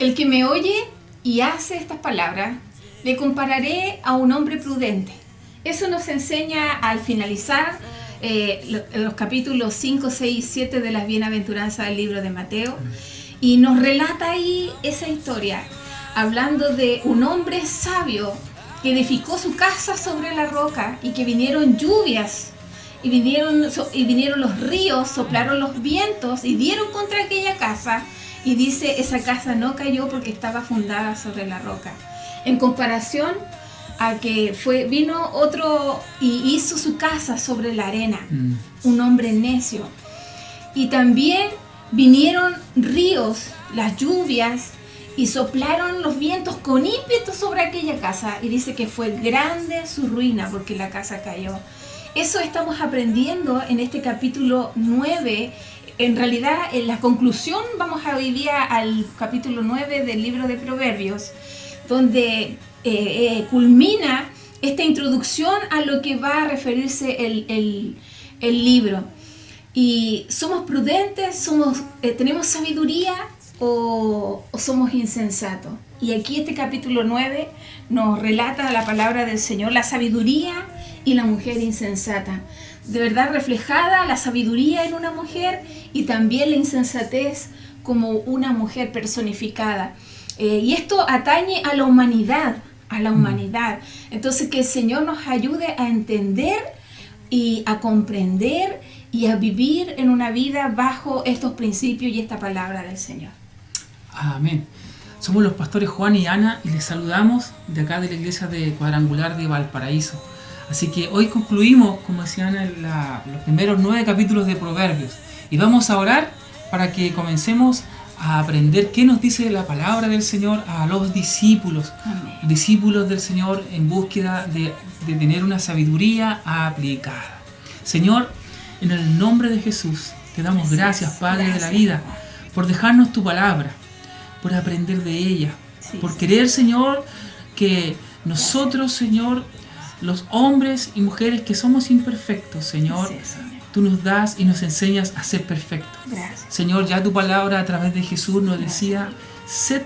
El que me oye y hace estas palabras, le compararé a un hombre prudente. Eso nos enseña al finalizar los capítulos 5, 6 y 7 de las bienaventuranzas del libro de Mateo. Y nos relata ahí esa historia, hablando de un hombre sabio que edificó su casa sobre la roca y que vinieron lluvias y vinieron los ríos, soplaron los vientos y dieron contra aquella casa, y dice, esa casa no cayó porque estaba fundada sobre la roca. En comparación a que vino otro y hizo su casa sobre la arena, un hombre necio. Y también vinieron ríos, las lluvias, y soplaron los vientos con ímpetu sobre aquella casa, y dice que fue grande su ruina porque la casa cayó. Eso estamos aprendiendo en este capítulo 9. En realidad, en la conclusión vamos a hoy día al capítulo 9 del libro de Proverbios, donde culmina esta introducción a lo que va a referirse el libro. Y somos prudentes, tenemos sabiduría o somos insensatos. Y aquí este capítulo 9 nos relata la palabra del Señor, la sabiduría y la mujer insensata. De verdad reflejada la sabiduría en una mujer y también la insensatez como una mujer personificada. Y esto atañe a la humanidad, Entonces que el Señor nos ayude a entender y a comprender y a vivir en una vida bajo estos principios y esta palabra del Señor. Amén. Somos los pastores Juan y Ana y les saludamos de acá de la iglesia de Cuadrangular de Valparaíso. Así que hoy concluimos, como decía Ana, los primeros 9 capítulos de Proverbios. Y vamos a orar para que comencemos a aprender qué nos dice la palabra del Señor a los discípulos. Amén. Discípulos del Señor en búsqueda de tener una sabiduría aplicada. Señor, en el nombre de Jesús, te damos gracias, Padre de la vida, por dejarnos tu palabra, por aprender de ella, por querer, Señor, que nosotros, Señor, los hombres y mujeres que somos imperfectos, Señor, tú nos das y nos enseñas a ser perfectos. Gracias. Señor, ya tu palabra a través de Jesús nos decía, sed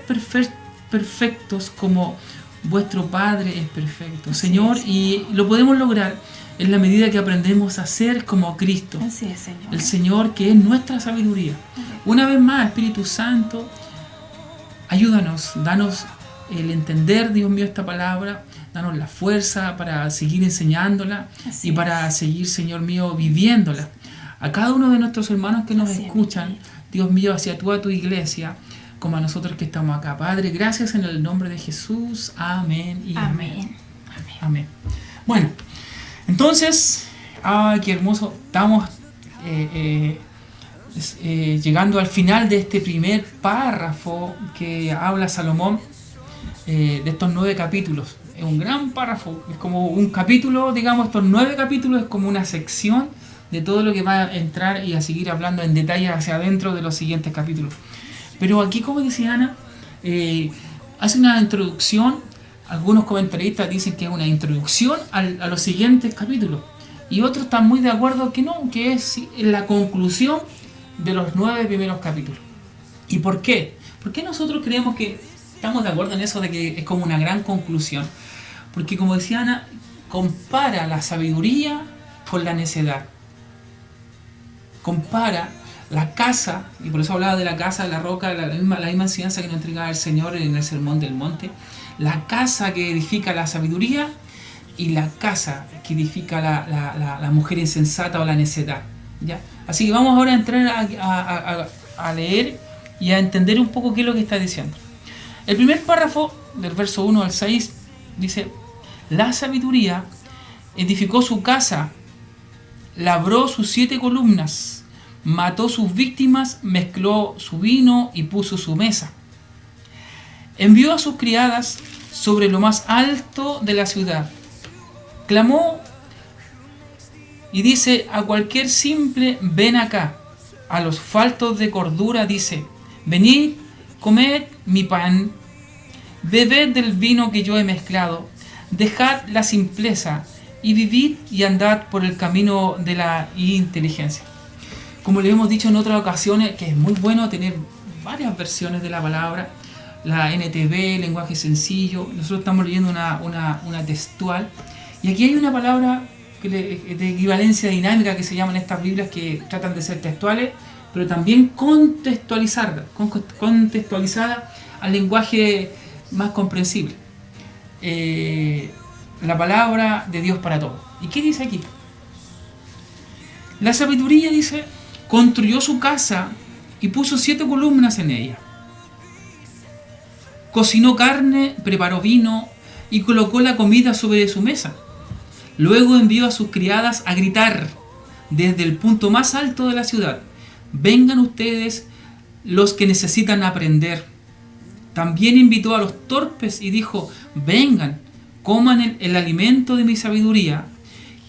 perfectos como vuestro Padre es perfecto. Señor, y lo podemos lograr en la medida que aprendemos a ser como Cristo. Así es, Señor. El Señor que es nuestra sabiduría. Una vez más, Espíritu Santo, ayúdanos, danos el entender, Dios mío, esta palabra, danos la fuerza para seguir enseñándola y para seguir, Señor mío, viviéndola. A cada uno de nuestros hermanos que nos escuchan, Dios mío, hacia a tu iglesia, como a nosotros que estamos acá. Padre, gracias en el nombre de Jesús. Amén y amén. Amén. Bueno, entonces, qué hermoso, estamos llegando al final de este primer párrafo que habla Salomón de estos 9 capítulos. Es un gran párrafo, es como un capítulo, digamos, estos 9 capítulos es como una sección de todo lo que va a entrar y a seguir hablando en detalle hacia adentro de los siguientes capítulos. Pero aquí, como decía Ana, hace una introducción. Algunos comentaristas dicen que es una introducción a los siguientes capítulos. Y otros están muy de acuerdo que no, que es la conclusión de los 9 primeros capítulos. ¿Y por qué? ¿Por qué nosotros creemos que estamos de acuerdo en eso de que es como una gran conclusión? Porque, como decía Ana, compara la sabiduría con la necedad. Compara la casa, y por eso hablaba de la casa, de la roca, la misma enseñanza que nos entregaba el Señor en el Sermón del Monte. La casa que edifica la sabiduría y la casa que edifica la mujer insensata o la necedad, ¿ya? Así que vamos ahora a entrar a leer y a entender un poco qué es lo que está diciendo. El primer párrafo, del verso 1 al 6, dice: la sabiduría edificó su casa, labró sus 7 columnas, mató sus víctimas, mezcló su vino y puso su mesa. Envió a sus criadas sobre lo más alto de la ciudad. Clamó y dice a cualquier simple: ven acá. A los faltos de cordura dice: venid, comed mi pan, bebed del vino que yo he mezclado, dejad la simpleza y vivid y andad por el camino de la inteligencia. Como le hemos dicho en otras ocasiones, que es muy bueno tener varias versiones de la palabra, la NTV, lenguaje sencillo. Nosotros estamos leyendo una textual. Y aquí hay una palabra de equivalencia dinámica que se llaman estas Biblias, que tratan de ser textuales, pero también contextualizada al lenguaje más comprensible. La palabra de Dios para todos. ¿Y qué dice aquí? La sabiduría, dice, construyó su casa y puso 7 columnas en ella. Cocinó carne, preparó vino y colocó la comida sobre su mesa. Luego envió a sus criadas a gritar desde el punto más alto de la ciudad: vengan ustedes los que necesitan aprender. También invitó a los torpes y dijo: vengan, coman el alimento de mi sabiduría,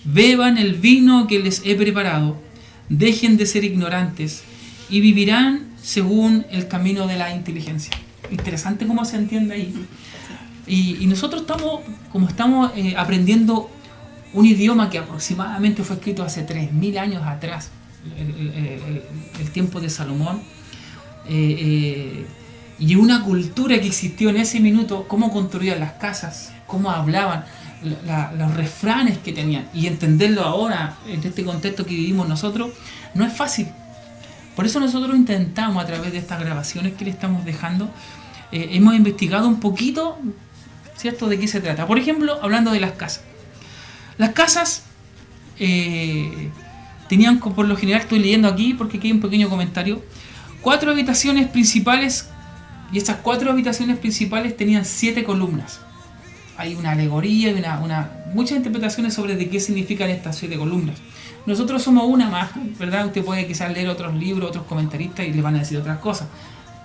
beban el vino que les he preparado, dejen de ser ignorantes y vivirán según el camino de la inteligencia. Interesante cómo se entiende ahí. Y nosotros estamos aprendiendo un idioma que aproximadamente fue escrito hace 3.000 años atrás, el tiempo de Salomón, y una cultura que existió en ese minuto, cómo construían las casas, cómo hablaban, los refranes que tenían, y entenderlo ahora en este contexto que vivimos nosotros no es fácil. Por eso nosotros intentamos, a través de estas grabaciones que le estamos dejando, hemos investigado un poquito, ¿cierto?, de qué se trata. Por ejemplo, hablando de las casas. Las casas tenían, por lo general, estoy leyendo aquí porque aquí hay un pequeño comentario, 4 habitaciones principales, y esas 4 habitaciones principales tenían 7 columnas. Hay una alegoría y muchas interpretaciones sobre de qué significan estas 7 columnas. Nosotros somos una más, ¿verdad? Usted puede quizás leer otros libros, otros comentaristas y le van a decir otras cosas.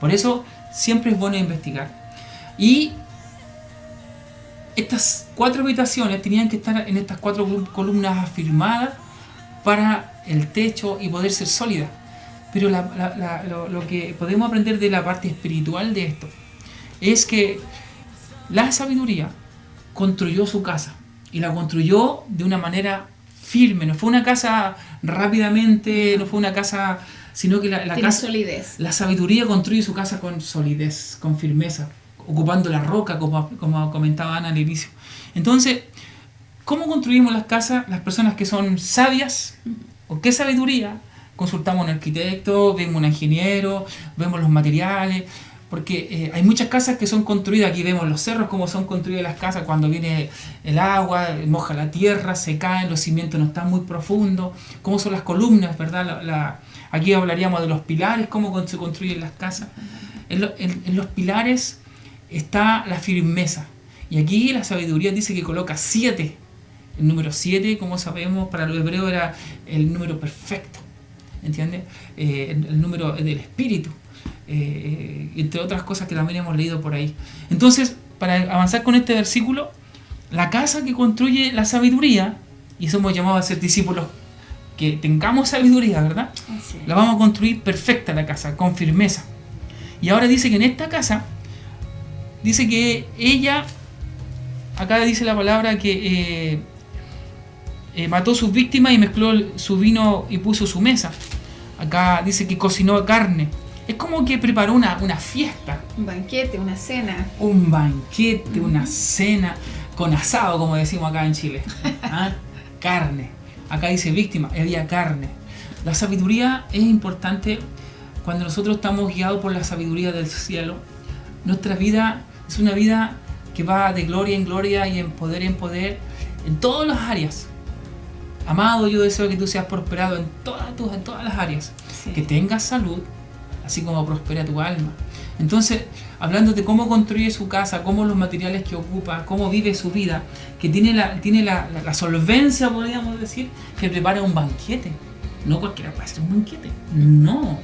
Por eso siempre es bueno investigar. Y estas 4 habitaciones tenían que estar en estas 4 columnas afirmadas para el techo y poder ser sólidas. Pero lo que podemos aprender de la parte espiritual de esto es que la sabiduría construyó su casa y la construyó de una manera firme. No fue una casa rápidamente, no fue una casa, sino que la casa, solidez. La sabiduría construye su casa con solidez, con firmeza, ocupando la roca, como comentaba Ana al inicio. Entonces, ¿cómo construimos las casas? Las personas que son sabias, ¿o qué sabiduría? Consultamos a un arquitecto, vemos a un ingeniero, vemos los materiales, porque hay muchas casas que son construidas. Aquí vemos los cerros, cómo son construidas las casas cuando viene el agua, moja la tierra, se caen, los cimientos no están muy profundos, cómo son las columnas, ¿verdad? Aquí hablaríamos de los pilares, cómo se construyen las casas. En los pilares está la firmeza, y aquí la sabiduría dice que coloca 7. El número 7, como sabemos, para los hebreos era el número perfecto, ¿entiendes? El número del espíritu, entre otras cosas que también hemos leído por ahí. Entonces, para avanzar con este versículo, la casa que construye la sabiduría, y somos llamados a ser discípulos que tengamos sabiduría, ¿verdad? Sí. La vamos a construir perfecta, la casa, con firmeza. Y ahora dice que en esta casa, dice que ella, acá dice la palabra que mató sus víctimas y mezcló su vino y puso su mesa. Acá dice que cocinó carne. Es como que preparó una fiesta. Un banquete, una cena. Un banquete, una cena con asado, como decimos acá en Chile. ¿Ah? Carne. Acá dice víctima, había carne. La sabiduría es importante cuando nosotros estamos guiados por la sabiduría del cielo. Nuestra vida es una vida que va de gloria en gloria y en poder en todas las áreas. Amado, yo deseo que tú seas prosperado en todas las áreas. Sí. Que tengas salud, así como prospera tu alma. Entonces, hablando de cómo construye su casa, cómo los materiales que ocupa, cómo vive su vida, que tiene la solvencia, podríamos decir, que prepara un banquete. No cualquiera puede hacer un banquete, no,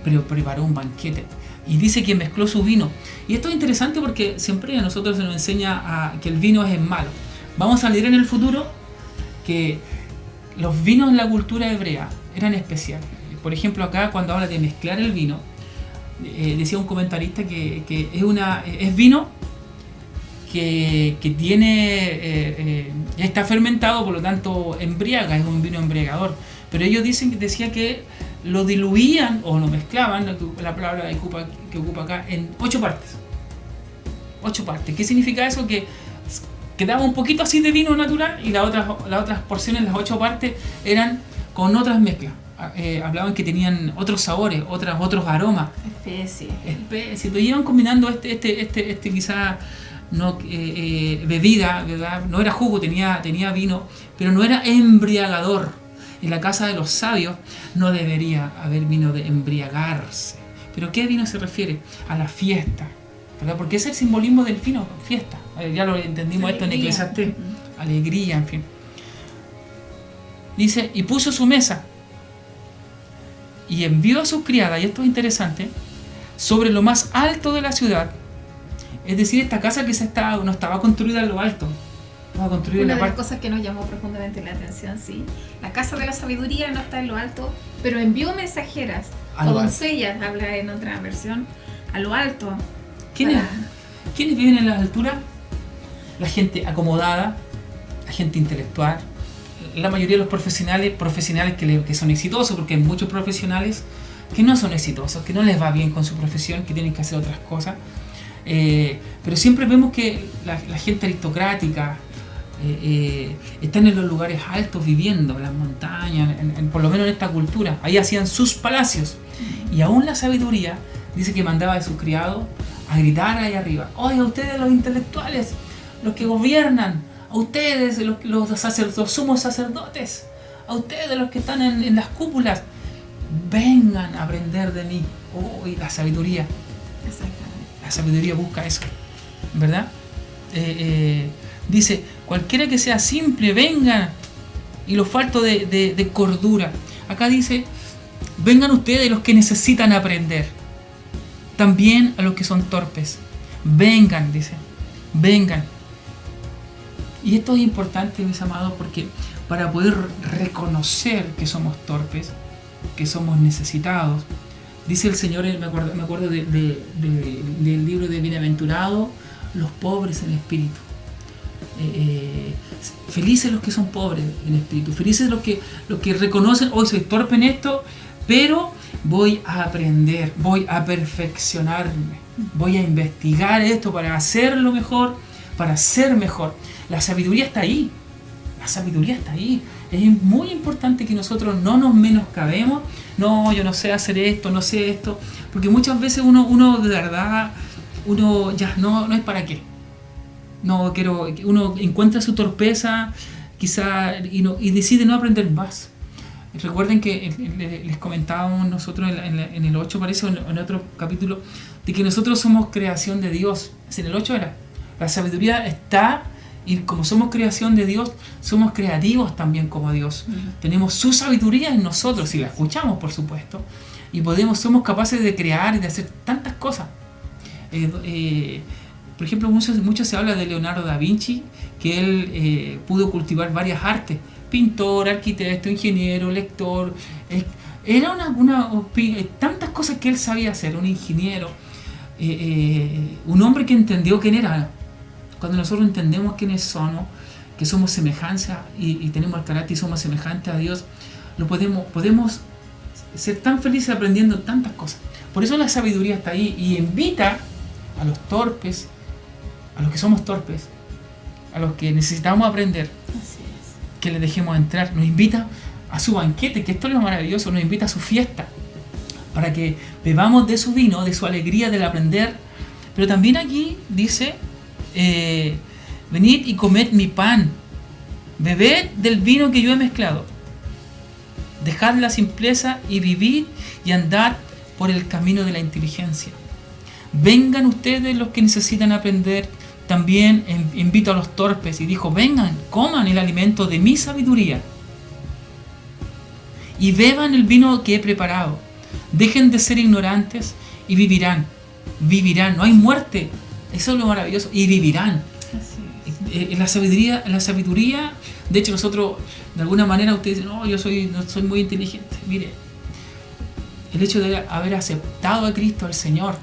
pero preparó un banquete. Y dice que mezcló su vino. Y esto es interesante porque siempre a nosotros se nos enseña que el vino es malo. Vamos a leer en el futuro que los vinos en la cultura hebrea eran especiales. Por ejemplo, acá cuando habla de mezclar el vino, decía un comentarista que es vino que tiene está fermentado, por lo tanto embriaga, es un vino embriagador. Pero ellos decía que lo diluían o lo mezclaban, la palabra que ocupa acá, en 8 partes. 8 partes. ¿Qué significa eso? Que quedaba un poquito así de vino natural y las otras porciones, las 8 partes, eran con otras mezclas. Hablaban que tenían otros sabores, otros aromas. Especies. Lo iban combinando quizá no, bebida, ¿verdad? No era jugo, tenía vino, pero no era embriagador. En la casa de los sabios no debería haber vino de embriagarse. ¿Pero qué vino se refiere? A la fiesta, ¿verdad? Porque es el simbolismo del vino, fiesta. Ya lo entendimos esto en Eclesiastés. Alegría, en fin. Dice, y puso su mesa y envió a sus criadas, y esto es interesante, sobre lo más alto de la ciudad. Es decir, esta casa que no estaba construida en lo alto. Estaba construida Una en de la las cosas que nos llamó profundamente la atención, sí. La casa de la sabiduría no está en lo alto, pero envió mensajeras, o doncellas, habla en otra versión, a lo alto. ¿Quiénes viven en las alturas? La gente acomodada, la gente intelectual. La mayoría de los profesionales que son exitosos, porque hay muchos profesionales que no son exitosos, que no les va bien con su profesión, que tienen que hacer otras cosas. Pero siempre vemos que la gente aristocrática están en los lugares altos viviendo, en las montañas, por lo menos en esta cultura. Ahí hacían sus palacios. Y aún la sabiduría dice que mandaba a sus criados a gritar ahí arriba: oye, a ustedes los intelectuales, los que gobiernan, a ustedes los sumos sacerdotes, a ustedes los que están en las cúpulas, vengan a aprender de mí. Y la sabiduría. La sabiduría busca eso, ¿verdad? Dice, cualquiera que sea simple, vengan, y los faltos de cordura. Acá dice, vengan ustedes los que necesitan aprender, también a los que son torpes. Vengan, dice, vengan. Y esto es importante, mis amados, porque para poder reconocer que somos torpes, que somos necesitados, dice el Señor, me acuerdo del libro de Bienaventurado, los pobres en espíritu. Felices los que son pobres en espíritu, felices los que reconocen, hoy soy torpe en esto, pero voy a aprender, voy a perfeccionarme, voy a investigar esto para hacerlo mejor, para ser mejor. La sabiduría está ahí, Es muy importante que nosotros no nos menoscabemos. No, yo no sé hacer esto, no sé esto, porque muchas veces uno de verdad, ya no es para qué. Uno encuentra su torpeza quizá y decide no aprender más. Recuerden que les comentábamos nosotros en el 8, parece, en otro capítulo, de que nosotros somos creación de Dios. En el 8 era, la sabiduría está, y como somos creación de Dios, somos creativos también como Dios. Tenemos su sabiduría en nosotros, si la escuchamos, por supuesto, y somos capaces de crear y de hacer tantas cosas. Por ejemplo, mucho se habla de Leonardo da Vinci, que él pudo cultivar varias artes: pintor, arquitecto, ingeniero, lector. Era tantas cosas que él sabía hacer, un ingeniero, un hombre que entendió quién era. Cuando nosotros entendemos quiénes somos, que somos semejanza y tenemos el carácter y somos semejantes a Dios, podemos ser tan felices aprendiendo tantas cosas. Por eso la sabiduría está ahí y invita a los torpes, a los que somos torpes, a los que necesitamos aprender, que les dejemos entrar. Nos invita a su banquete, que esto es lo maravilloso, nos invita a su fiesta, para que bebamos de su vino, de su alegría del aprender. Pero también aquí dice, venid y comed mi pan, bebed del vino que yo he mezclado, dejad la simpleza y vivid y andad por el camino de la inteligencia. Vengan ustedes los que necesitan aprender. También invito a los torpes y dijo, vengan, coman el alimento de mi sabiduría y beban el vino que he preparado. Dejen de ser ignorantes y vivirán, no hay muerte. Eso es lo maravilloso, y vivirán. La sabiduría, de hecho nosotros, de alguna manera ustedes dicen, no, yo no soy muy inteligente. Mire, el hecho de haber aceptado a Cristo, al Señor,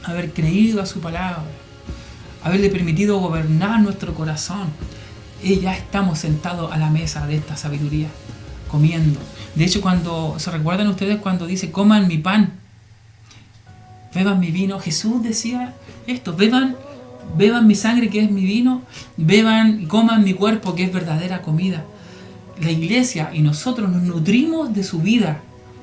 haber creído a su palabra, haberle permitido gobernar nuestro corazón, ya estamos sentados a la mesa de esta sabiduría, comiendo. De hecho, ¿se recuerdan ustedes cuando dice, coman mi pan? beban mi vino. Jesús decía esto: beban mi sangre, que es mi vino, beban y coman mi cuerpo, que es verdadera comida. La iglesia y nosotros nos nutrimos de su vida,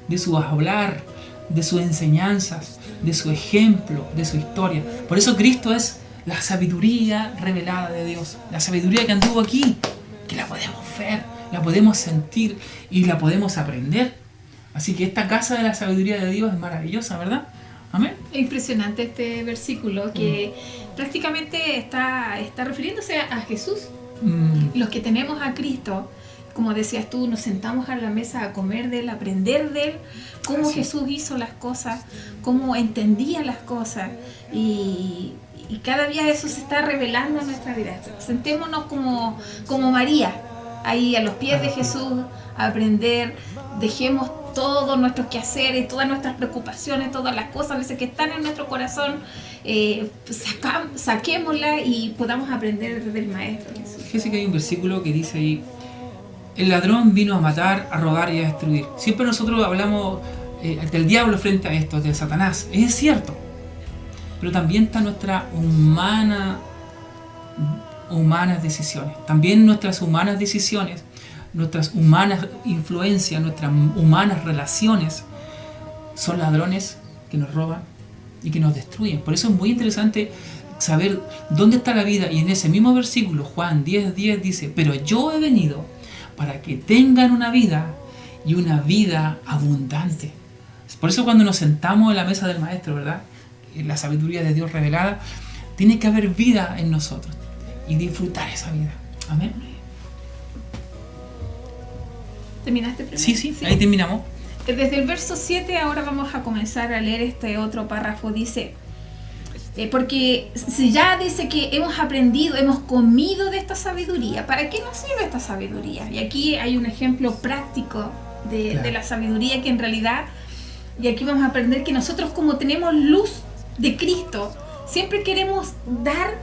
de su hablar, de sus enseñanzas, de su ejemplo, de su historia. Por eso Cristo es la sabiduría revelada de Dios, la sabiduría que anduvo aquí, que la podemos ver, la podemos sentir y la podemos aprender. Así que esta casa de la sabiduría de Dios es maravillosa, ¿verdad? Amén. Es impresionante este versículo que prácticamente está refiriéndose a Jesús. Los que tenemos a Cristo, como decías tú, nos sentamos a la mesa a comer de Él, a aprender de Él, cómo Jesús hizo las cosas, cómo entendía las cosas, y cada día eso se está revelando en nuestra vida. Sentémonos como María, ahí a los pies de Jesús, a aprender. Dejemos todos nuestros quehaceres, todas nuestras preocupaciones, todas las cosas a veces que están en nuestro corazón, saquémoslas y podamos aprender del Maestro Jesús. Fíjese que hay un versículo que dice ahí: el ladrón vino a matar, a robar y a destruir. Siempre nosotros hablamos del diablo frente a esto, de Satanás. Es cierto. Pero también está nuestra humanas decisiones. También nuestras humanas decisiones, nuestras humanas influencias, nuestras humanas relaciones son ladrones que nos roban y que nos destruyen. Por eso es muy interesante saber dónde está la vida. Y en ese mismo versículo, Juan 10:10 dice: pero yo he venido para que tengan una vida y una vida abundante. Por eso cuando nos sentamos en la mesa del Maestro, ¿verdad?, en la sabiduría de Dios revelada, tiene que haber vida en nosotros y disfrutar esa vida. Amén. ¿Terminaste primero? Sí, ahí terminamos. Desde el verso 7 ahora vamos a comenzar a leer este otro párrafo. Dice, porque si ya dice que hemos aprendido, hemos comido de esta sabiduría, ¿para qué nos sirve esta sabiduría? Y aquí hay un ejemplo práctico de la sabiduría, que en realidad, y aquí vamos a aprender que nosotros, como tenemos luz de Cristo, siempre queremos dar,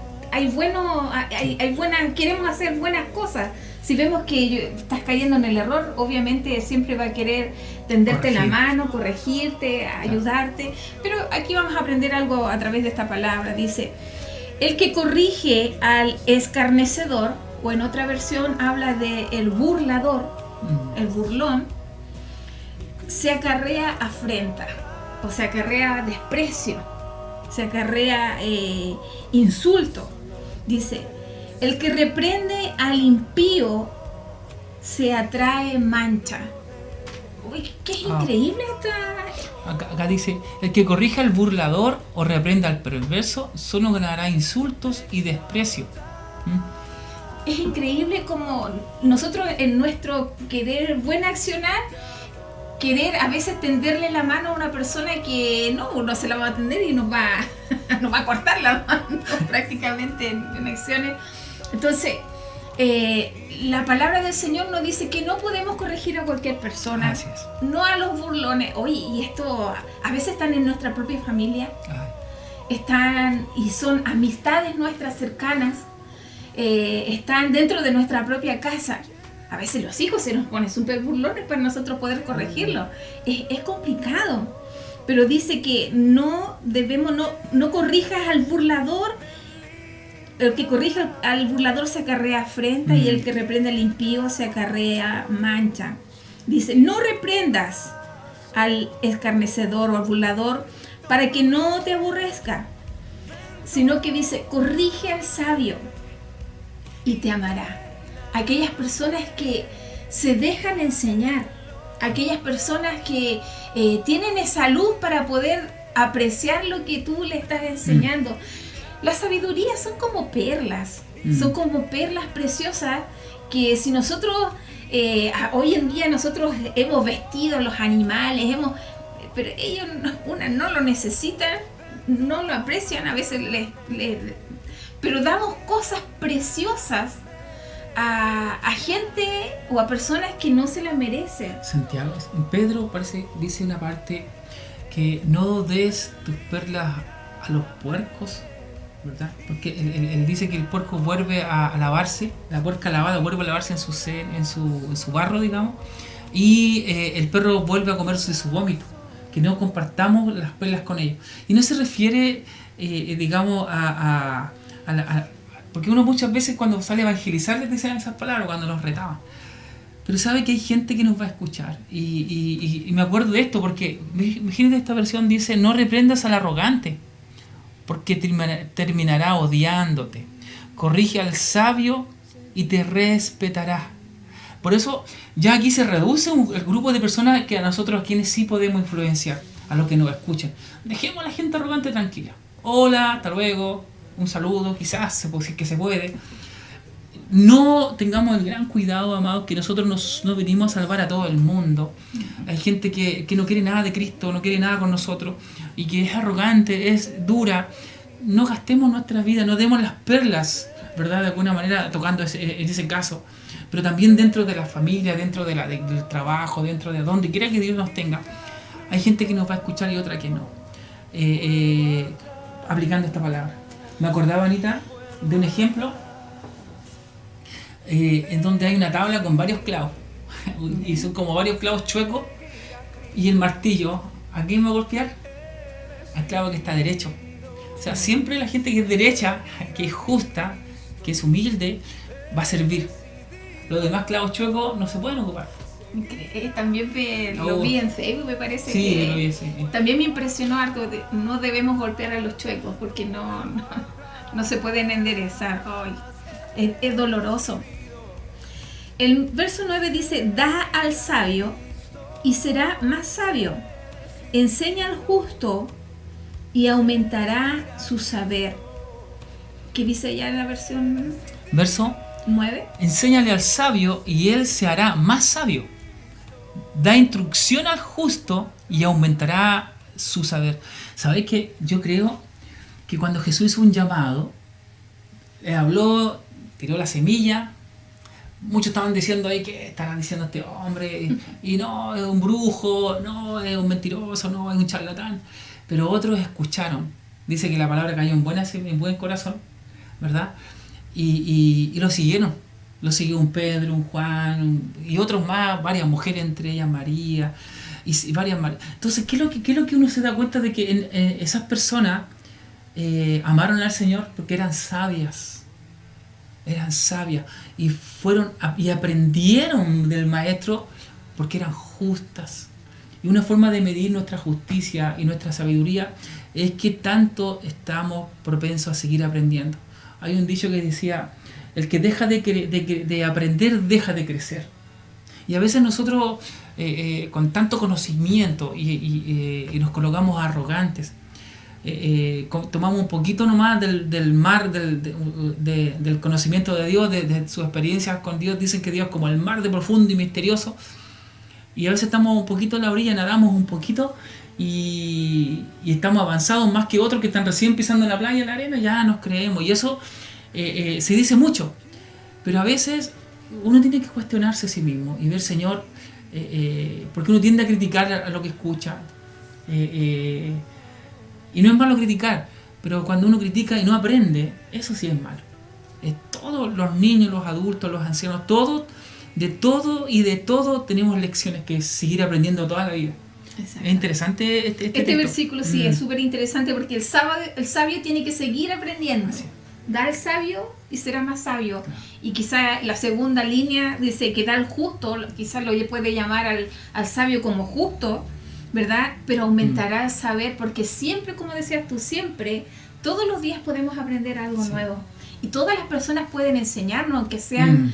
queremos hacer buenas cosas. Si vemos que estás cayendo en el error, obviamente siempre va a querer tenderte la mano, corregirte, ayudarte. Pero aquí vamos a aprender algo a través de esta palabra. Dice, el que corrige al escarnecedor, o en otra versión habla de el burlador, el burlón, se acarrea afrenta, o se acarrea desprecio, se acarrea insulto. Dice, el que reprende al impío se atrae mancha. Uy, qué increíble esta... Acá dice, el que corrija al burlador o reprenda al perverso solo ganará insultos y desprecio. Es increíble como nosotros en nuestro querer buen accionar, querer a veces tenderle la mano a una persona que no se la va a tender y nos va a cortar la mano prácticamente en acciones. Entonces, la palabra del Señor nos dice que no podemos corregir a cualquier persona, no a los burlones. Oye, y esto a veces están en nuestra propia familia, están y son amistades nuestras cercanas, están dentro de nuestra propia casa. A veces los hijos se nos ponen súper burlones para nosotros poder corregirlo. Es complicado, pero dice que no corrijas al burlador. El que corrige al burlador se acarrea afrenta, y el que reprende al impío se acarrea mancha. Dice, no reprendas al escarnecedor o al burlador para que no te aborrezca, sino que dice, corrige al sabio y te amará. Aquellas personas que se dejan enseñar, aquellas personas que tienen esa luz para poder apreciar lo que tú le estás enseñando. La sabiduría son como perlas preciosas, que si nosotros, hoy en día nosotros hemos vestido los animales, pero ellos no lo necesitan, no lo aprecian, a veces pero damos cosas preciosas a gente o a personas que no se las merecen. Santiago, Pedro dice una parte, que no des tus perlas a los puercos, ¿verdad? Porque él dice que el puerco vuelve a lavarse, la puerca lavada vuelve a lavarse en su barro, digamos, y el perro vuelve a comerse su vómito. que no compartamos las perlas con ellos. Y no se refiere, digamos, porque uno muchas veces cuando sale a evangelizar les decían esas palabras, cuando los retaban. Pero sabe que hay gente que nos va a escuchar. Y me acuerdo de esto, porque imagínate, esta versión dice: no reprendas al arrogante, porque terminará odiándote. Corrige al sabio y te respetará. Por eso ya aquí se reduce el grupo de personas que a nosotros, a quienes sí podemos influenciar, a los que nos escuchan. Dejemos a la gente arrogante tranquila. Hola, hasta luego, un saludo, quizás que se puede. No tengamos el gran cuidado, amados, que nosotros no venimos a salvar a todo el mundo. Hay gente que no quiere nada de Cristo, no quiere nada con nosotros, y que es arrogante, es dura. No gastemos nuestra vida, no demos las perlas, ¿verdad? De alguna manera, tocando en ese caso. Pero también dentro de la familia, dentro del trabajo, dentro de donde quiera que Dios nos tenga, hay gente que nos va a escuchar y otra que no. Aplicando esta palabra. Me acordaba, Anita, de un ejemplo en donde hay una tabla con varios clavos y son como varios clavos chuecos, y el martillo, ¿a quién va a golpear? Al clavo que está derecho. O sea, siempre la gente que es derecha, que es justa, que es humilde, va a servir. Los demás clavos chuecos no se pueden ocupar. También lo vi en Facebook, me parece. Sí, que lo vi, sí. También me impresionó harto. No debemos golpear a los chuecos porque no se pueden enderezar. Ay, es doloroso. El verso 9 dice: da al sabio y será más sabio. Enseña al justo y aumentará su saber. ¿Qué dice ya en la versión? Verso 9. Enséñale al sabio y él se hará más sabio. Da instrucción al justo y aumentará su saber. ¿Sabéis que yo creo que cuando Jesús hizo un llamado, le habló, tiró la semilla? Muchos estaban diciendo ahí que estarán diciendo este hombre, y no, es un brujo, no, es un mentiroso, no, es un charlatán. Pero otros escucharon. Dice que la palabra cayó en buen corazón, ¿verdad? Y lo siguieron. Lo siguió un Pedro, un Juan, y otros más, varias mujeres, entre ellas María, y varias María. Entonces, ¿qué es lo que uno se da cuenta? De que esas personas amaron al Señor porque eran sabias. Eran sabias y y aprendieron del Maestro porque eran justas. Y una forma de medir nuestra justicia y nuestra sabiduría es que tanto estamos propensos a seguir aprendiendo. Hay un dicho que decía: el que deja de aprender deja de crecer. Y a veces nosotros con tanto conocimiento y nos colocamos arrogantes, tomamos un poquito nomás del mar del conocimiento de Dios, de sus experiencias con Dios. Dicen que Dios es como el mar de profundo y misterioso, y a veces estamos un poquito en la orilla, nadamos un poquito y estamos avanzados más que otros que están recién pisando en la playa, en la arena, ya nos creemos, y eso se dice mucho, pero a veces uno tiene que cuestionarse a sí mismo y ver, Señor, porque uno tiende a criticar a lo que escucha, y no es malo criticar, pero cuando uno critica y no aprende, eso sí es malo. Todos los niños, los adultos, los ancianos, todos, de todo tenemos lecciones que seguir aprendiendo toda la vida. Exacto. Es interesante este versículo, sí, es súper interesante, porque el sabio tiene que seguir aprendiendo. Sí. Da al sabio y será más sabio. Y quizá la segunda línea dice que da al justo, quizás lo puede llamar al sabio como justo, ¿verdad? Pero aumentará el saber, porque siempre, como decías tú, siempre, todos los días podemos aprender algo nuevo. Y todas las personas pueden enseñarnos, aunque sean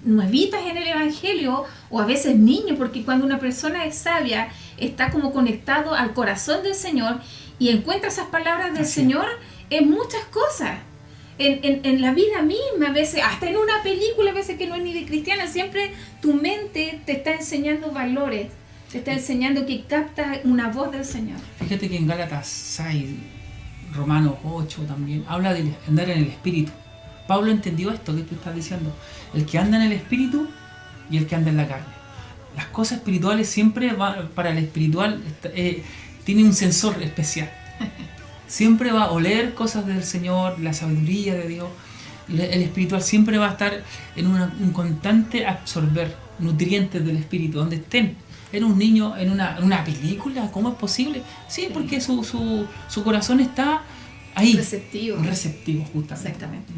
nuevitas en el Evangelio, o a veces niños, porque cuando una persona es sabia, está como conectado al corazón del Señor y encuentra esas palabras del Señor en muchas cosas. En la vida misma, a veces, hasta en una película, a veces que no es ni de cristiana, siempre tu mente te está enseñando valores. Te está enseñando que capta una voz del Señor. Fíjate que en Gálatas 6, Romanos 8 también, habla de andar en el Espíritu. Pablo entendió esto que tú estás diciendo. El que anda en el Espíritu y el que anda en la carne. Las cosas espirituales siempre para el espiritual tiene un sensor especial. Siempre va a oler cosas del Señor, la sabiduría de Dios. El espiritual siempre va a estar en un constante absorber nutrientes del Espíritu, donde estén. era un niño en una película, ¿cómo es posible? Sí, porque su corazón está ahí. Receptivo. Receptivo, justamente. Exactamente.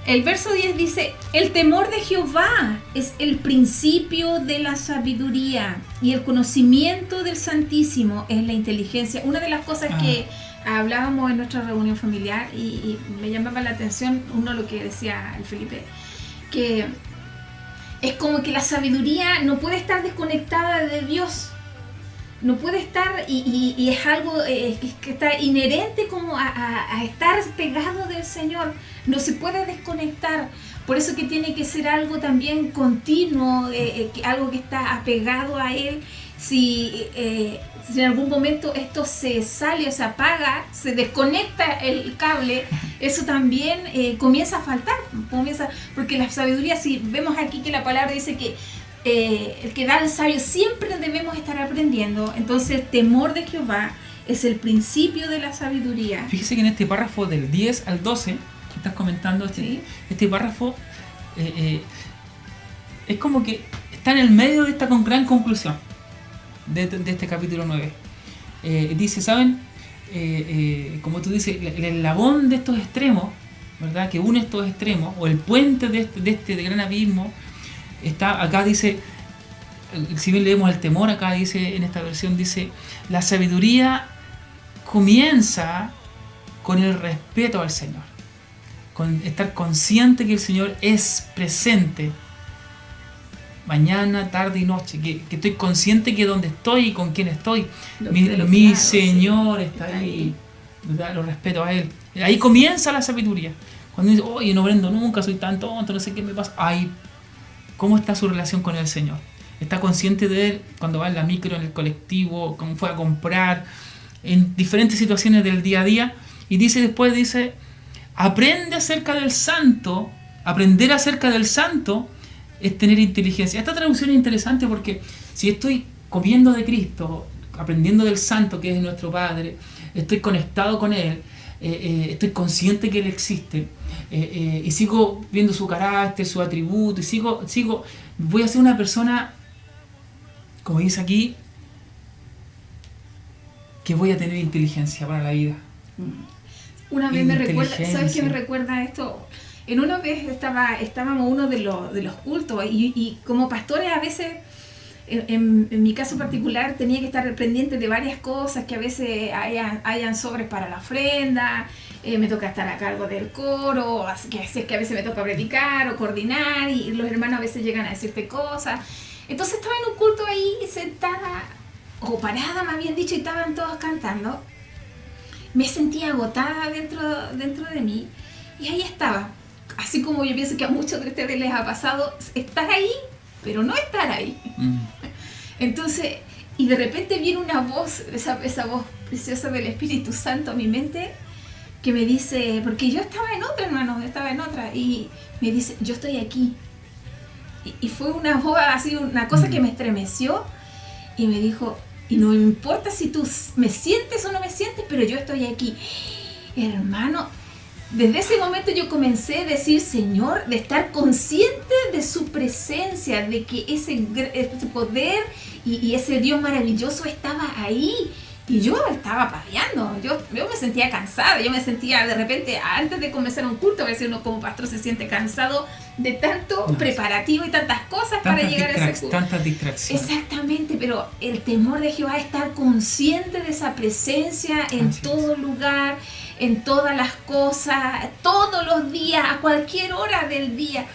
El verso 10 dice, el temor de Jehová es el principio de la sabiduría y el conocimiento del Santísimo es la inteligencia. Una de las cosas que hablábamos en nuestra reunión familiar y me llamaba la atención, lo que decía el Felipe, que es como que la sabiduría no puede estar desconectada de Dios. No puede estar, y es algo que está inherente como a estar pegado del Señor. No se puede desconectar. Por eso que tiene que ser algo también continuo, algo que está apegado a Él. Si en algún momento esto se sale o se apaga, se desconecta el cable, eso también comienza a faltar. Porque la sabiduría, si vemos aquí que la palabra dice que el que da al sabio siempre debemos estar aprendiendo. Entonces el temor de Jehová es el principio de la sabiduría. Fíjese que en este párrafo del 10 al 12 que estás comentando, este párrafo es como que está en el medio de esta gran conclusión de este capítulo 9. Dice, ¿saben? Como tú dices, el eslabón de estos extremos, ¿verdad? Que une estos extremos, o el puente de este gran abismo, está acá. Dice, si bien leemos el temor, acá dice, en esta versión dice, la sabiduría comienza con el respeto al Señor, con estar consciente que el Señor es presente mañana, tarde y noche, que estoy consciente que donde estoy y con quién estoy, mi Señor está ahí, ¿verdad? Lo respeto a Él. Ahí comienza la sabiduría. Cuando dice, oye, no aprendo nunca, soy tan tonto, no sé qué me pasa, ahí, ¿cómo está su relación con el Señor? ¿Está consciente de Él cuando va en la micro, en el colectivo, cómo fue a comprar, en diferentes situaciones del día a día? Y después dice, aprender acerca del santo es tener inteligencia. Esta traducción es interesante porque si estoy comiendo de Cristo, aprendiendo del santo que es nuestro Padre, estoy conectado con Él, estoy consciente que Él existe, y sigo viendo su carácter, su atributo, y sigo, voy a ser una persona, como dice aquí, que voy a tener inteligencia para la vida. Una vez me recuerda, ¿sabes qué me recuerda esto? En una vez estábamos uno de los cultos y como pastores a veces, en mi caso particular, tenía que estar pendiente de varias cosas, que a veces hayan sobres para la ofrenda, me toca estar a cargo del coro, que a veces me toca predicar o coordinar, y los hermanos a veces llegan a decirte cosas. Entonces estaba en un culto ahí sentada, o parada más bien dicho, y estaban todos cantando. Me sentía agotada dentro de mí, y ahí estaba. Así como yo pienso que a muchos de ustedes les ha pasado, estar ahí, pero no estar ahí. Entonces, y de repente viene una voz, esa voz preciosa del Espíritu Santo a mi mente, que me dice, porque yo estaba en otra, hermano, y me dice, yo estoy aquí. Y fue una voz así, una cosa que me estremeció, y me dijo, y no importa si tú me sientes o no me sientes, pero yo estoy aquí. Hermano, desde ese momento yo comencé a decir, Señor, de estar consciente de su presencia, de que ese poder y ese Dios maravilloso estaba ahí. Y yo estaba padeando, yo me sentía cansada, yo me sentía de repente, antes de comenzar un culto, a veces uno como pastor se siente cansado de tanto preparativo y tantas cosas para llegar a ese culto. Tantas distracciones. Exactamente, pero el temor de Jehová es estar consciente de esa presencia en todo lugar, en todas las cosas, todos los días, a cualquier hora del día.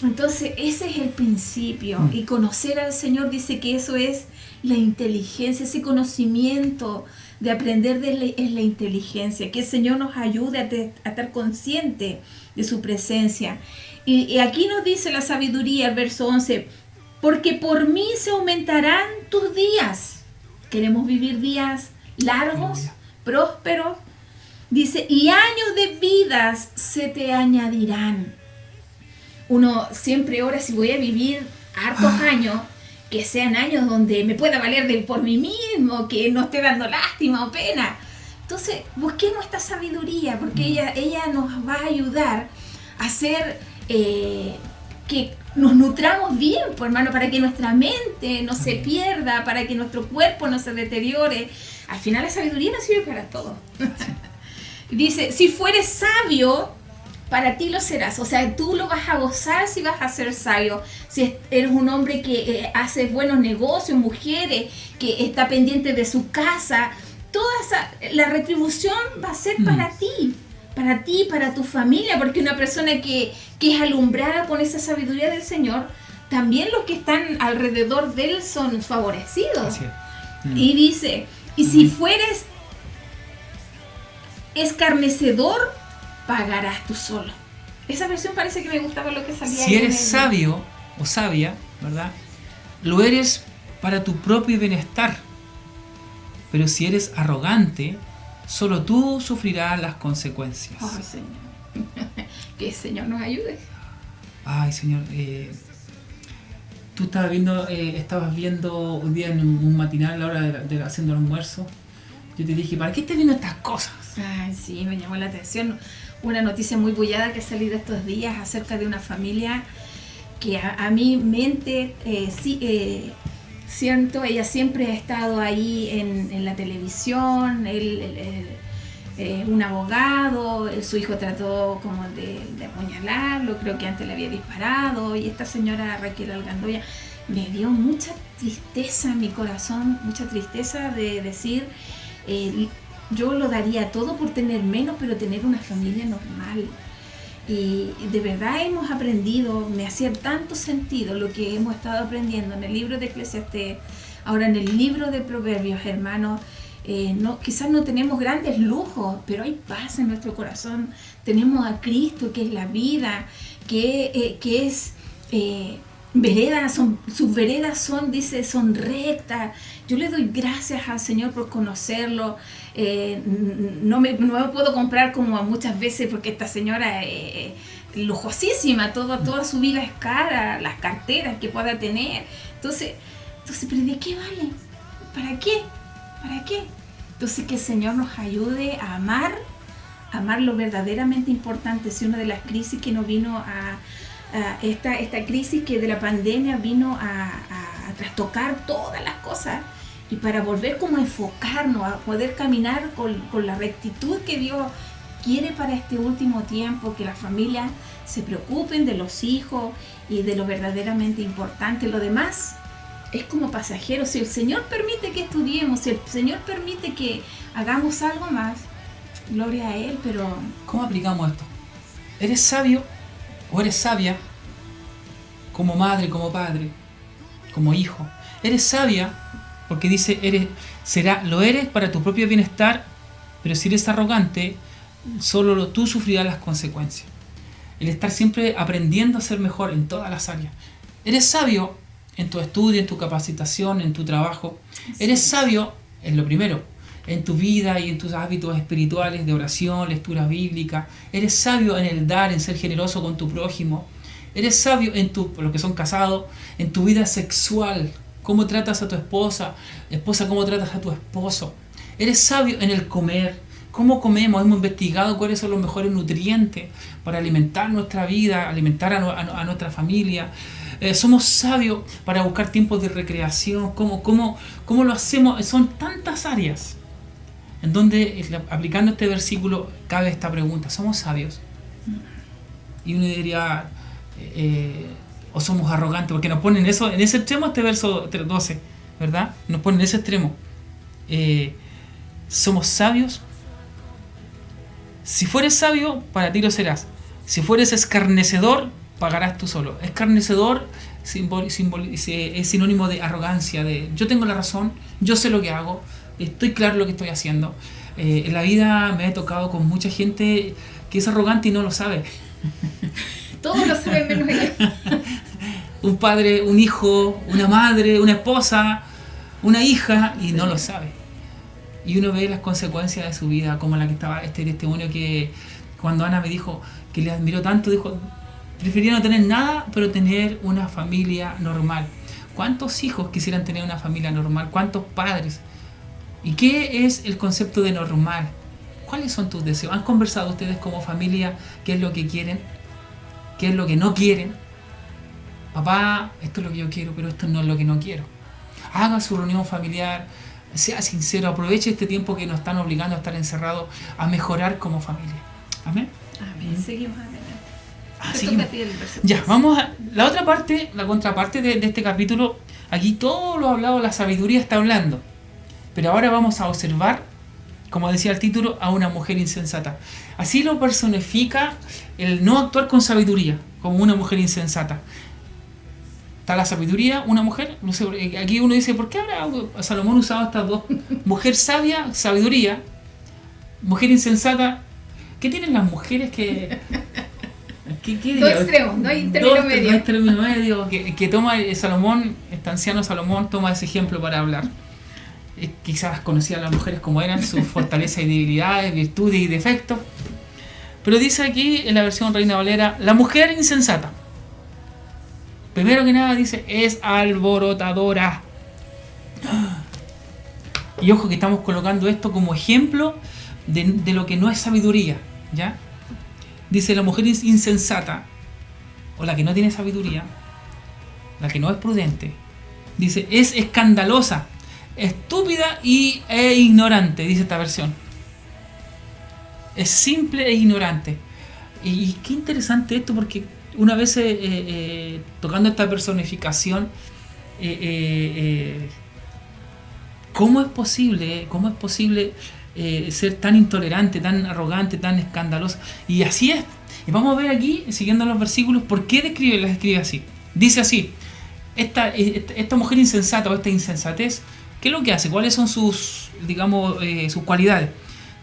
Entonces ese es el principio, y conocer al Señor dice que eso es la inteligencia, ese conocimiento de aprender de él es la inteligencia, que el Señor nos ayude a estar consciente de su presencia. Y aquí nos dice la sabiduría, el verso 11, porque por mí se aumentarán tus días. Queremos vivir días largos, prósperos, dice, y años de vidas se te añadirán. Uno siempre ora, si voy a vivir hartos años, que sean años donde me pueda valer por mí mismo, que no esté dando lástima o pena. Entonces, busquemos esta sabiduría, porque ella nos va a ayudar a hacer que nos nutramos bien, pues, hermano, para que nuestra mente no se pierda, para que nuestro cuerpo no se deteriore. Al final la sabiduría nos sirve para todo. Dice, si fueres sabio, para ti lo serás. O sea, tú lo vas a gozar si vas a ser sabio. Si eres un hombre que hace buenos negocios, mujeres, que está pendiente de su casa, la retribución va a ser para ti, para tu familia, porque una persona que es alumbrada con esa sabiduría del Señor, también los que están alrededor de él son favorecidos. Así es. Y dice, y si fueres escarnecedor, pagarás tú solo. Esa versión parece que me gustaba lo que salía. Si eres sabio o sabia, ¿verdad? Lo eres para tu propio bienestar. Pero si eres arrogante, solo tú sufrirás las consecuencias. Ay, Señor. Que el Señor nos ayude. Ay, Señor. Tú estabas viendo hoy día en un matinal a la hora de haciendo el almuerzo. Yo te dije, ¿para qué estás viendo estas cosas? Ay, sí, me llamó la atención. Una noticia muy bullada que ha salido estos días acerca de una familia que a mi mente, siento, ella siempre ha estado ahí en la televisión, un abogado, su hijo trató como de apuñalarlo, creo que antes le había disparado, y esta señora Raquel Algandoya me dio mucha tristeza en mi corazón, mucha tristeza de decir, yo lo daría todo por tener menos, pero tener una familia normal. Y de verdad hemos aprendido, me hacía tanto sentido lo que hemos estado aprendiendo en el libro de Eclesiastés, ahora en el libro de Proverbios, hermanos. Quizás no tenemos grandes lujos, pero hay paz en nuestro corazón. Tenemos a Cristo, que es la vida, que es sus veredas son rectas. Yo le doy gracias al Señor por conocerlo. No me puedo comprar como muchas veces, porque esta señora es lujosísima, toda su vida es cara, las carteras que pueda tener. Entonces, ¿pero de qué vale? ¿Para qué? Entonces, que el Señor nos ayude a amar lo verdaderamente importante. Si una de las crisis que nos vino esta crisis que de la pandemia vino a trastocar todas las cosas, y para volver como a enfocarnos, a poder caminar con la rectitud que Dios quiere para este último tiempo, que las familias se preocupen de los hijos y de lo verdaderamente importante. Lo demás es como pasajero. Si el Señor permite que estudiemos, si el Señor permite que hagamos algo más, gloria a Él, pero... ¿Cómo aplicamos esto? ¿Eres sabio o eres sabia? Como madre, como padre, como hijo. ¿Eres sabia? Porque dice, lo eres para tu propio bienestar, pero si eres arrogante, solo tú sufrirás las consecuencias. El estar siempre aprendiendo a ser mejor en todas las áreas. Eres sabio en tu estudio, en tu capacitación, en tu trabajo. Sí. Eres sabio en lo primero, en tu vida y en tus hábitos espirituales de oración, lectura bíblica. Eres sabio en el dar, en ser generoso con tu prójimo. Eres sabio por los que son casados, en tu vida sexual. Cómo tratas a tu esposa, cómo tratas a tu esposo. Eres sabio en el comer. ¿Cómo comemos? Hemos investigado cuáles son los mejores nutrientes para alimentar nuestra vida, alimentar a nuestra familia. Somos sabios para buscar tiempos de recreación. ¿Cómo lo hacemos? Son tantas áreas en donde, aplicando este versículo, cabe esta pregunta. ¿Somos sabios? Y uno diría... o somos arrogantes, porque nos ponen eso en ese extremo, este verso 12, ¿verdad? Nos ponen en ese extremo. Somos sabios. Si fueres sabio, para ti lo serás. Si fueres escarnecedor, pagarás tú solo. Escarnecedor es sinónimo de arrogancia, de yo tengo la razón, yo sé lo que hago, estoy claro lo que estoy haciendo. En la vida me he tocado con mucha gente que es arrogante y no lo sabe. Todos lo saben menos ella. Un padre, un hijo, una madre, una esposa, una hija, y no lo sabe. Y uno ve las consecuencias de su vida, como la que estaba este testimonio que cuando Ana me dijo que le admiró tanto, dijo, prefería no tener nada, pero tener una familia normal. ¿Cuántos hijos quisieran tener una familia normal? ¿Cuántos padres? ¿Y qué es el concepto de normal? ¿Cuáles son tus deseos? ¿Han conversado ustedes como familia qué es lo que quieren? ¿Qué es lo que no quieren? papá, esto es lo que yo quiero, pero esto no es lo que no quiero. Haga su reunión familiar, sea sincero, aproveche este tiempo que nos están obligando a estar encerrados, a mejorar como familia. Amén. Amén. Seguimos adelante. Seguimos. Ya, vamos a la otra parte, la contraparte de este capítulo. Aquí todo lo hablado, la sabiduría está hablando. Pero ahora vamos a observar, como decía el título, a una mujer insensata. Así lo personifica el no actuar con sabiduría, como una mujer insensata. Está la sabiduría, una mujer, no sé, aquí uno dice, ¿por qué habrá Salomón usado estas dos? Mujer sabia, sabiduría, mujer insensata. ¿Qué tienen las mujeres que... Dos extremos, no hay término medio. No hay término medio, que toma Salomón, este anciano Salomón, toma ese ejemplo para hablar. Quizás conocía a las mujeres como eran, sus fortalezas y debilidades, virtudes y defectos. Pero dice aquí, en la versión Reina Valera, la mujer insensata. Primero que nada dice, es alborotadora. Y ojo que estamos colocando esto como ejemplo de lo que no es sabiduría, ¿ya? Dice la mujer insensata, o la que no tiene sabiduría, la que no es prudente, dice, es escandalosa, estúpida e ignorante, dice esta versión. Es simple e ignorante. Y qué interesante esto, porque una vez tocando esta personificación, ¿cómo es posible ser tan intolerante, tan arrogante, tan escandaloso? Y así es. Y vamos a ver aquí, siguiendo los versículos, por qué las escribe así. Dice así, esta mujer insensata o esta insensatez, ¿qué es lo que hace? ¿Cuáles son sus, digamos, sus cualidades?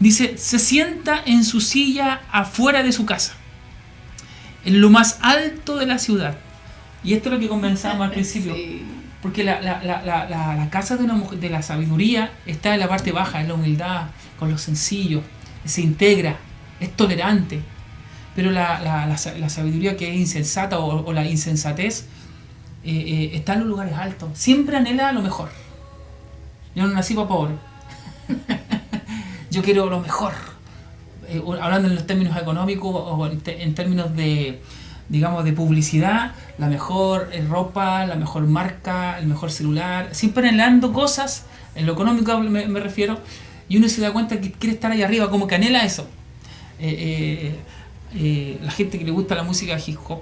Dice, se sienta en su silla afuera de su casa, en lo más alto de la ciudad. Y esto es lo que comenzamos al principio. Sí. Porque la casa de una mujer, de la sabiduría, está en la parte baja, en la humildad, con lo sencillo, se integra, es tolerante. Pero la sabiduría que es insensata o la insensatez está en los lugares altos, siempre anhela lo mejor. Yo no nací para pobre. Yo quiero lo mejor. Hablando en los términos económicos o en términos de, digamos, de publicidad, la mejor ropa, la mejor marca, el mejor celular, siempre anhelando cosas, en lo económico me refiero, y uno se da cuenta que quiere estar ahí arriba, como que anhela eso. La gente que le gusta la música hip hop,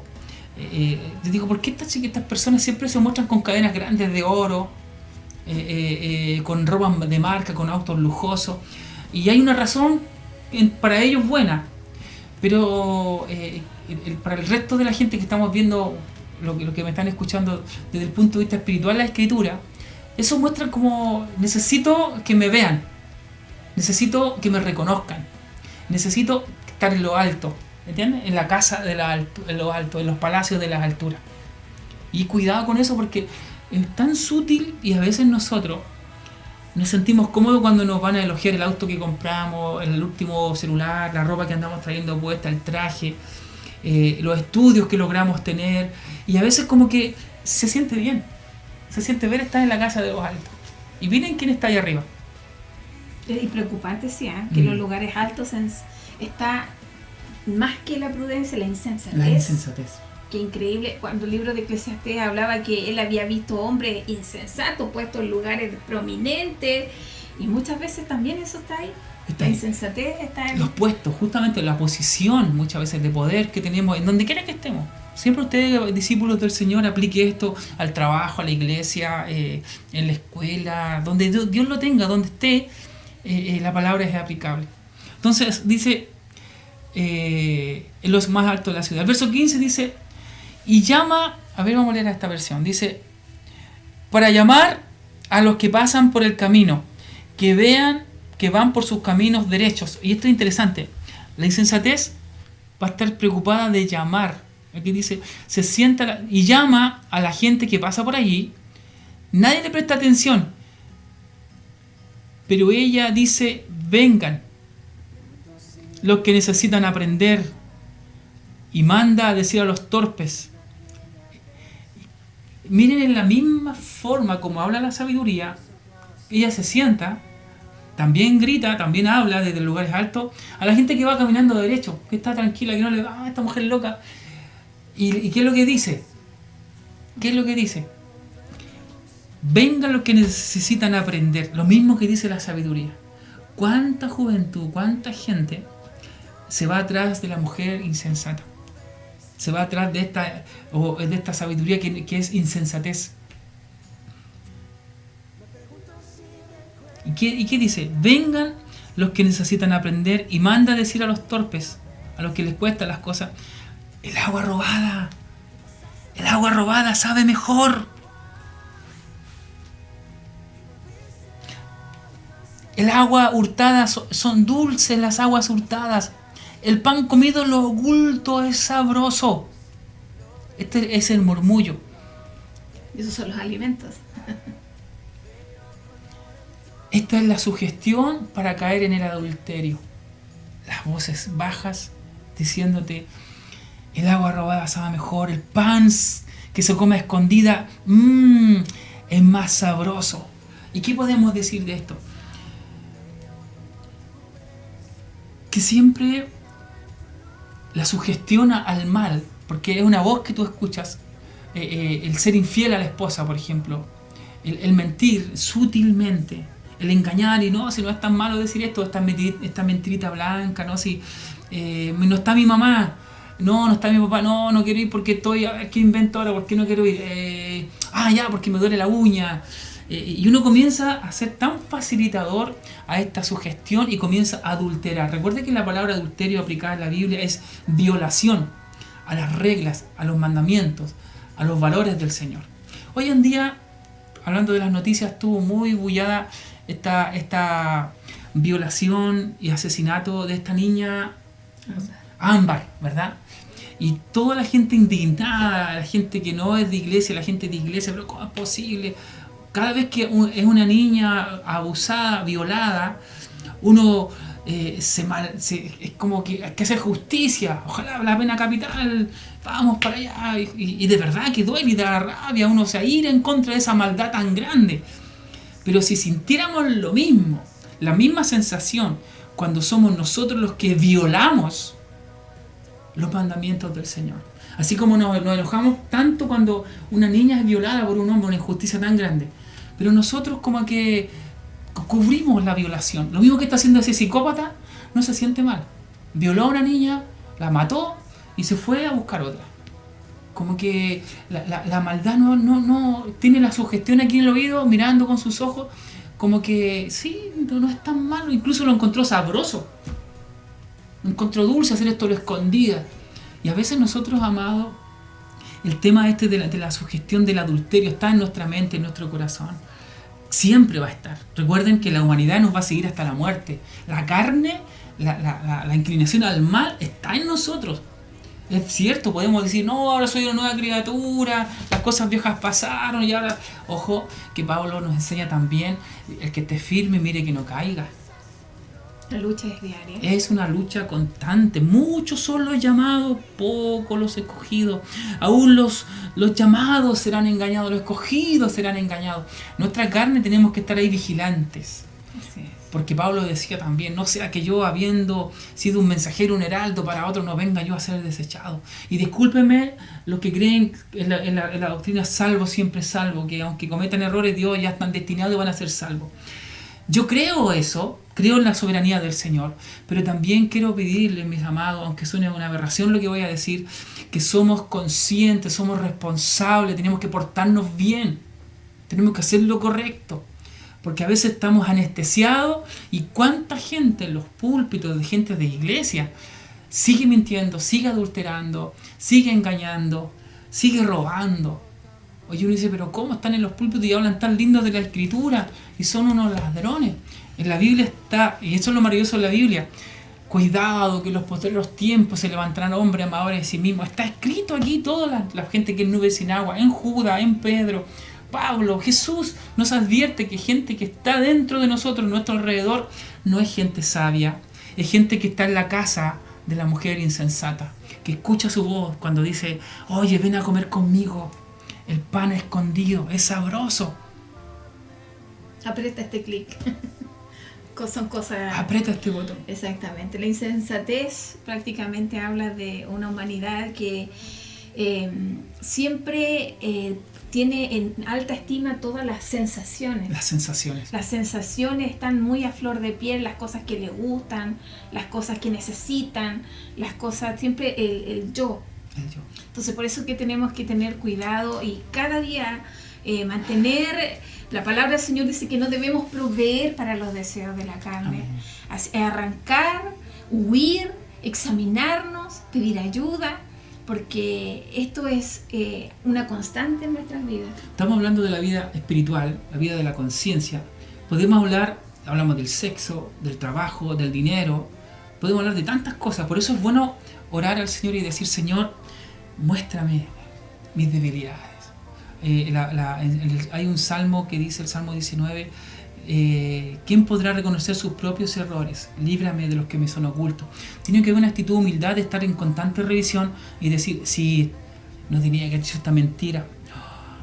yo digo, ¿por qué estas personas siempre se muestran con cadenas grandes de oro, con ropa de marca, con autos lujosos? Y hay una razón para ellos buena, pero para el resto de la gente que estamos viendo, lo que me están escuchando desde el punto de vista espiritual, la escritura, eso muestra como necesito que me vean, necesito que me reconozcan, necesito estar en lo alto, ¿entiendes? En la casa en lo alto, en los palacios de las alturas. Y cuidado con eso, porque es tan sutil, y a veces nosotros nos sentimos cómodos cuando nos van a elogiar el auto que compramos, el último celular, la ropa que andamos trayendo puesta, el traje, los estudios que logramos tener, y a veces como que se siente bien, se siente ver estar en la casa de los altos. Y miren quién está ahí arriba. Y preocupante, sí, que en los lugares altos está más que la prudencia, la insensatez. La insensatez. Qué increíble, cuando el libro de Eclesiastés hablaba que él había visto hombres insensatos puestos en lugares prominentes, y muchas veces también eso está ahí. La insensatez está en los puestos, justamente la posición muchas veces de poder que tenemos en donde quiera que estemos. Siempre ustedes, discípulos del Señor, aplique esto al trabajo, a la iglesia, en la escuela, donde Dios lo tenga, donde esté, la palabra es aplicable. Entonces dice, en los más altos de la ciudad. El verso 15 dice, y llama, a ver, vamos a leer esta versión, dice, para llamar a los que pasan por el camino, que vean que van por sus caminos derechos. Y esto es interesante, la insensatez va a estar preocupada de llamar. Aquí dice, se sienta y llama a la gente que pasa por allí, nadie le presta atención, pero ella dice, vengan los que necesitan aprender, y manda a decir a los torpes. Miren, en la misma forma como habla la sabiduría, ella se sienta, también grita, también habla desde lugares altos a la gente que va caminando derecho, que está tranquila, que no le va, esta mujer loca. ¿Y qué es lo que dice? ¿Qué es lo que dice? Vengan los que necesitan aprender. Lo mismo que dice la sabiduría. ¿Cuánta juventud, cuánta gente se va atrás de la mujer insensata? Se va atrás de esta sabiduría que es insensatez. ¿Y qué dice? Vengan los que necesitan aprender y manda a decir a los torpes, a los que les cuestan las cosas, el agua robada sabe mejor. El agua hurtada son dulces las aguas hurtadas. El pan comido en lo oculto es sabroso. Este es el murmullo. Esos son los alimentos. Esta es la sugestión para caer en el adulterio. Las voces bajas diciéndote, el agua robada sabe mejor, el pan que se come a escondida es más sabroso. ¿Y qué podemos decir de esto? Que siempre la sugestión al mal, porque es una voz que tú escuchas, el ser infiel a la esposa, por ejemplo, el mentir sutilmente, el engañar y no, si no es tan malo decir esto, esta mentirita blanca, no, si no está mi mamá, no está mi papá, no quiero ir porque estoy, a ver qué invento ahora, ¿por qué no quiero ir? Ya, porque me duele la uña. Y uno comienza a ser tan facilitador a esta sugestión y comienza a adulterar. Recuerde que la palabra adulterio aplicada en la Biblia es violación a las reglas, a los mandamientos, a los valores del Señor. Hoy en día, hablando de las noticias, estuvo muy bullada esta violación y asesinato de esta niña Ámbar, ¿verdad? Y toda la gente indignada, la gente que no es de iglesia, la gente de iglesia, pero ¿cómo es posible? Cada vez que es una niña abusada, violada, uno es como que hay que hacer justicia, ojalá la pena capital, vamos para allá, y de verdad que duele y da rabia, uno se ira en contra de esa maldad tan grande. Pero si sintiéramos lo mismo, la misma sensación, cuando somos nosotros los que violamos los mandamientos del Señor. Así como nos enojamos tanto cuando una niña es violada por un hombre, una injusticia tan grande. Pero nosotros como que cubrimos la violación. Lo mismo que está haciendo ese psicópata, no se siente mal. Violó a una niña, la mató y se fue a buscar otra. Como que la maldad no tiene la sugestión aquí en el oído, mirando con sus ojos, como que sí, no es tan malo. Incluso lo encontró sabroso. Lo encontró dulce hacer esto, lo escondida. Y a veces nosotros, amados, el tema de la sugestión del adulterio está en nuestra mente, en nuestro corazón. Siempre va a estar. Recuerden que la humanidad nos va a seguir hasta la muerte. La carne, la inclinación al mal está en nosotros. Es cierto, podemos decir, no, ahora soy una nueva criatura, las cosas viejas pasaron y ahora... Ojo, que Pablo nos enseña también, el que esté firme, mire que no caiga. La lucha es diaria. Es una lucha constante. Muchos son los llamados, pocos los escogidos. Aún los llamados serán engañados, los escogidos serán engañados. Nuestra carne tenemos que estar ahí vigilantes. Así es. Porque Pablo decía también, no sea que yo, habiendo sido un mensajero, un heraldo para otro, no venga yo a ser desechado. Y discúlpenme los que creen en la doctrina salvo, siempre salvo, que aunque cometan errores, Dios ya están destinados y van a ser salvos. Yo creo eso, creo en la soberanía del Señor, pero también quiero pedirles, mis amados, aunque suene una aberración lo que voy a decir, que somos conscientes, somos responsables, tenemos que portarnos bien, tenemos que hacer lo correcto, porque a veces estamos anestesiados y cuánta gente en los púlpitos de gente de iglesia sigue mintiendo, sigue adulterando, sigue engañando, sigue robando. Oye, uno dice, pero ¿cómo están en los púlpitos y hablan tan lindos de la Escritura y son unos ladrones? En la Biblia está, y eso es lo maravilloso de la Biblia, cuidado que en los posteriores tiempos se levantarán hombres amadores de sí mismos. Está escrito aquí toda la gente que es nube sin agua, en Judas, en Pedro, Pablo, Jesús nos advierte que gente que está dentro de nosotros, a nuestro alrededor, no es gente sabia, es gente que está en la casa de la mujer insensata, que escucha su voz cuando dice, oye, ven a comer conmigo. El pan escondido, es sabroso. Aprieta este clic. Son cosas... Aprieta este botón. Exactamente. La insensatez prácticamente habla de una humanidad que siempre tiene en alta estima todas las sensaciones. Las sensaciones. Las sensaciones están muy a flor de piel, las cosas que le gustan, las cosas que necesitan, las cosas, siempre el yo. El yo. Entonces por eso que tenemos que tener cuidado y cada día mantener, la palabra del Señor dice que no debemos proveer para los deseos de la carne. Arrancar, huir, examinarnos, pedir ayuda, porque esto es una constante en nuestras vidas. Estamos hablando de la vida espiritual, la vida de la conciencia. Hablamos del sexo, del trabajo, del dinero, podemos hablar de tantas cosas. Por eso es bueno orar al Señor y decir: Señor, muéstrame mis debilidades. Hay un salmo que dice, el Salmo 19, ¿quién podrá reconocer sus propios errores? Líbrame de los que me son ocultos. Tiene que haber una actitud de humildad, de estar en constante revisión y decir: sí, no tenía que haber hecho esta mentira,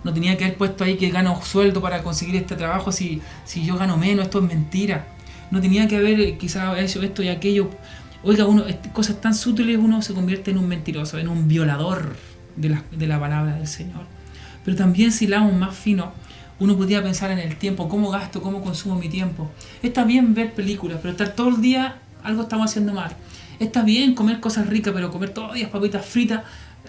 no tenía que haber puesto ahí que gano sueldo para conseguir este trabajo si yo gano menos, esto es mentira, no tenía que haber quizás hecho esto y aquello. Oiga, cosas tan sutiles, uno se convierte en un mentiroso, en un violador de la palabra del Señor. Pero también, si la hago más fino, uno podría pensar en el tiempo, cómo gasto, cómo consumo mi tiempo. Está bien ver películas, pero estar todo el día, algo estamos haciendo mal. Está bien comer cosas ricas, pero comer todos los días papitas fritas,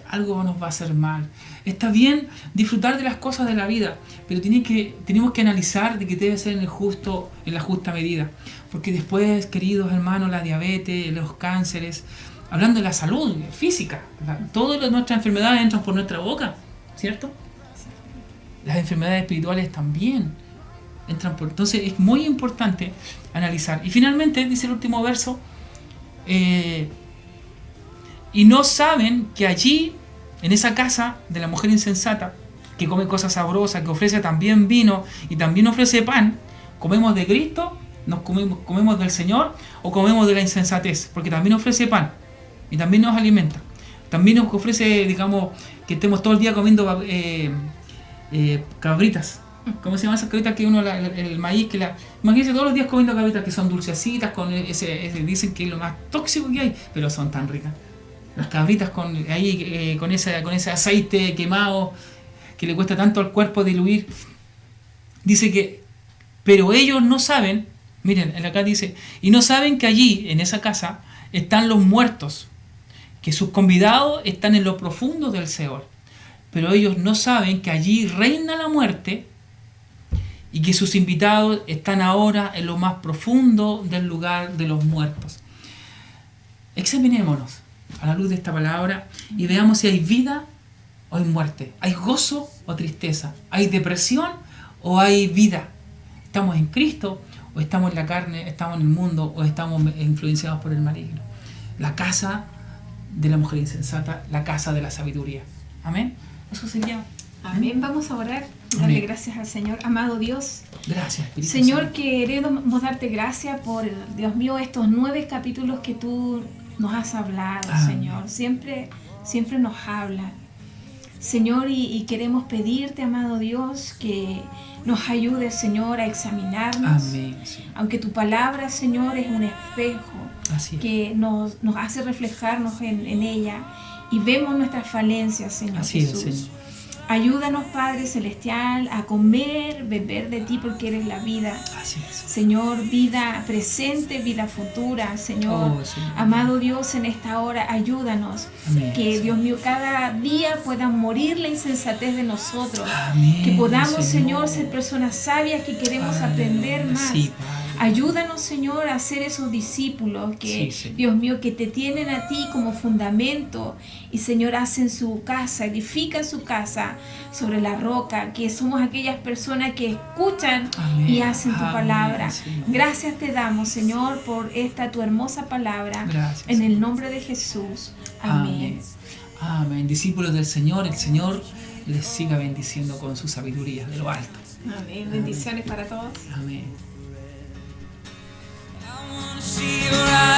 algo nos va a hacer mal. Está bien disfrutar de las cosas de la vida, pero tenemos que analizar de que debe ser en la justa medida. Porque después, queridos hermanos, la diabetes, los cánceres, hablando de la salud física, todas nuestras enfermedades entran por nuestra boca, ¿cierto? Las enfermedades espirituales también entran por... Entonces es muy importante analizar. Y finalmente dice el último verso, y no saben que allí, en esa casa de la mujer insensata, que come cosas sabrosas, que ofrece también vino y también ofrece pan, comemos de Cristo, comemos del Señor, o comemos de la insensatez, porque también ofrece pan y también nos alimenta. También nos ofrece, digamos, que estemos todo el día comiendo cabritas. ¿Cómo se llaman esas cabritas que el maíz imagínense todos los días comiendo cabritas que son dulcecitas, con dicen que es lo más tóxico que hay, pero son tan ricas. Las cabritas con ese aceite quemado que le cuesta tanto al cuerpo diluir. Dice que, pero ellos no saben, miren, acá dice, y no saben que allí, en esa casa, están los muertos, que sus convidados están en lo profundo del Seol. Pero ellos no saben que allí reina la muerte y que sus invitados están ahora en lo más profundo del lugar de los muertos. Examinémonos a la luz de esta palabra y veamos si hay vida o hay muerte, hay gozo o tristeza, hay depresión o hay vida. ¿Estamos en Cristo o estamos en la carne, estamos en el mundo o estamos influenciados por el maligno? La casa de la mujer insensata, la casa de la sabiduría. Amén. Eso sería. Amén. Vamos a orar, darle gracias al Señor. Amado Dios, gracias, Espíritu Señor, Santo. queremos darte gracias por, Dios mío, estos 9 capítulos que tú nos has hablado, Señor. Siempre nos habla, Señor, y queremos pedirte, amado Dios, que nos ayudes, Señor, a examinarnos. Amén, Señor. Aunque tu palabra, Señor, es un espejo que nos hace reflejarnos en ella y vemos nuestras falencias, Señor. Así Jesús. es, Señor. Ayúdanos, Padre Celestial, a comer, beber de ti, porque eres la vida. Así es. Señor, vida presente, vida futura, Señor. Señor. Amado Dios, en esta hora, ayúdanos. Amén, que, Señor. Dios mío, cada día pueda morir la insensatez de nosotros. Amén, Que podamos, Señor, ser personas sabias que queremos aprender más. Sí, Padre. Ayúdanos, Señor, a ser esos discípulos que, Sí, Dios mío, que te tienen a ti como fundamento y, Señor, hacen su casa, edifican su casa sobre la roca, que somos aquellas personas que escuchan Amén. y hacen tu palabra. Señor. Gracias te damos, Señor, por esta tu hermosa palabra. Gracias, en el Señor. nombre de Jesús. Amén. Amén. Discípulos del Señor, el Señor les siga bendiciendo con su sabiduría de lo alto. Amén. Bendiciones para todos. Amén. See your eyes.